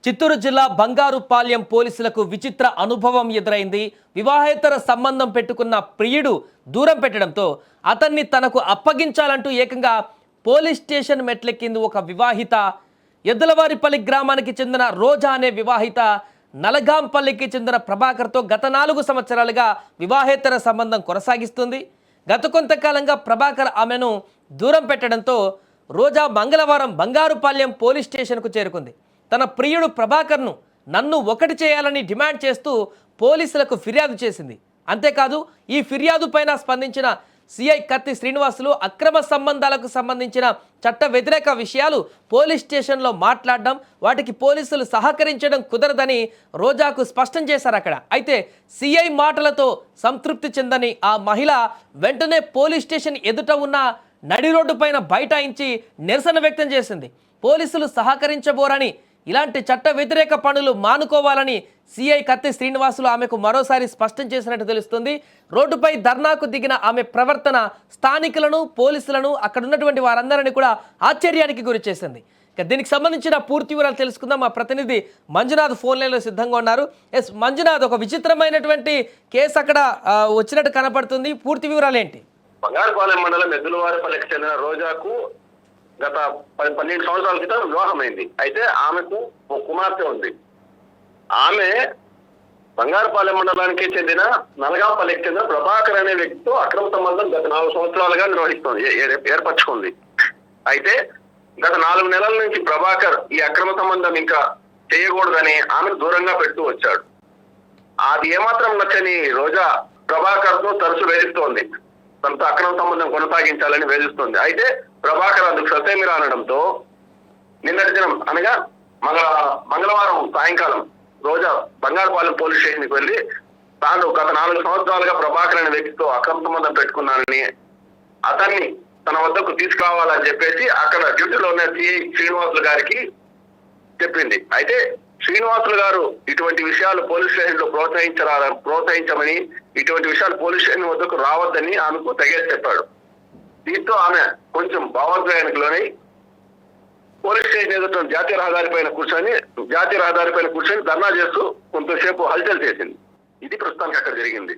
చిత్తూరు జిల్లా బంగారుపాళ్యం పోలీసులకు విచిత్ర అనుభవం ఎదురైంది. వివాహేతర సంబంధం పెట్టుకున్న ప్రియుడు దూరం పెట్టడంతో అతన్ని తనకు అప్పగించాలంటూ ఏకంగా పోలీస్ స్టేషన్ మెట్లెక్కింది ఒక వివాహిత. ఎద్దలవారిపల్లి గ్రామానికి చెందిన రోజా అనే వివాహిత నలగాంపల్లికి చెందిన ప్రభాకర్తో గత 4 సంవత్సరాలుగా వివాహేతర సంబంధం కొనసాగిస్తుంది. గత కొంతకాలంగా ప్రభాకర్ ఆమెను దూరం పెట్టడంతో రోజా మంగళవారం బంగారుపాళ్యం పోలీస్ స్టేషన్కు చేరుకుంది. తన ప్రియుడు ప్రభాకర్ను నన్ను ఒకటి చేయాలని డిమాండ్ చేస్తూ పోలీసులకు ఫిర్యాదు చేసింది. అంతేకాదు ఈ ఫిర్యాదు పైన స్పందించిన సిఐ కత్తి శ్రీనివాసులు అక్రమ సంబంధాలకు సంబంధించిన చట్ట వ్యతిరేక విషయాలు పోలీస్ స్టేషన్లో మాట్లాడడం, వాటికి పోలీసులు సహకరించడం కుదరదని రోజాకు స్పష్టం చేశారు అక్కడ. అయితే సిఐ మాటలతో సంతృప్తి చెందని ఆ మహిళ వెంటనే పోలీస్ స్టేషన్ ఎదుట ఉన్న నడి రోడ్డు పైన బైఠాయించి నిరసన వ్యక్తం చేసింది. పోలీసులు సహకరించబోరని, ఇలాంటి చట్ట వ్యతిరేక పనులు మానుకోవాలని సిఐ కత్తి శ్రీనివాసులు ఆమెకు మరోసారి స్పష్టం చేసినట్టు తెలుస్తుంది. రోడ్డుపై ధర్నాకు దిగిన ఆమె ప్రవర్తన స్థానికులను, పోలీసులను, అక్కడ ఉన్నటువంటి వారందరినీ కూడా ఆశ్చర్యానికి గురి చేసింది. ఇక దీనికి సంబంధించిన పూర్తి వివరాలు తెలుసుకుందాం. మా ప్రతినిధి మంజునాథ్ ఫోన్ లైన్లో సిద్ధంగా ఉన్నారు. ఎస్ మంజునాథ్, ఒక విచిత్రమైనటువంటి కేసు అక్కడ వచ్చినట్టు కనపడుతుంది. పూర్తి వివరాలు ఏంటి? బంగారుపాలెం మండలం ఎద్దులవారిపల్లికి చెందిన రోజాకు గత 12 సంవత్సరాల క్రితం వివాహమైంది. అయితే ఆమెకు ఒక కుమార్తె ఉంది. ఆమె బంగారుపాలెం మండలానికి చెందిన నలగాంపల్లికి చెందిన ప్రభాకర్ అనే వ్యక్తితో అక్రమ సంబంధం గత 4 సంవత్సరాలుగా ఏర్పరచుకుంది. అయితే గత 4 నెలల నుంచి ప్రభాకర్ ఈ అక్రమ సంబంధం ఇంకా చేయకూడదని ఆమెను దూరంగా పెడుతూ వచ్చాడు. అది ఏమాత్రం నచ్చని రోజా ప్రభాకర్ తో తరచు వేధిస్తోంది. తనతో అక్రమ సంబంధం కొనసాగించాలని వేధిస్తుంది. అయితే ప్రభాకర్ అందుకు ససేమిరా అనడంతో నిన్నటి దినం అనగా మంగళవారం సాయంకాలం రోజా బంగారుపాలెం పోలీస్ స్టేషన్ కి వెళ్లి తాను గత 4 సంవత్సరాలుగా ప్రభాకర్ అనే వ్యక్తితో అక్రమ సంబంధం పెట్టుకున్నానని, అతన్ని తన వద్దకు తీసుకురావాలని చెప్పేసి అక్కడ డ్యూటీలో ఉన్న సిఐ శ్రీనివాసులు గారికి చెప్పింది. అయితే శ్రీనివాసులు గారు ఇటువంటి విషయాలు పోలీస్ స్టేషన్ లో ప్రోత్సహించమని, ఇటువంటి విషయాలు పోలీస్ స్టేషన్ వద్దకు రావద్దని ఆమెకు తెగేసి చెప్పాడు. దీంతో ఆమె కొంచెం భావోద్వేగానికి లోనై పోలీస్ స్టేషన్ ఎదుట జాతీయ రహదారిపైన కూర్చొని ధర్నా చేస్తూ కొంతసేపు హల్చల్ చేసింది. ఇది ప్రస్తుతానికి అక్కడ జరిగింది.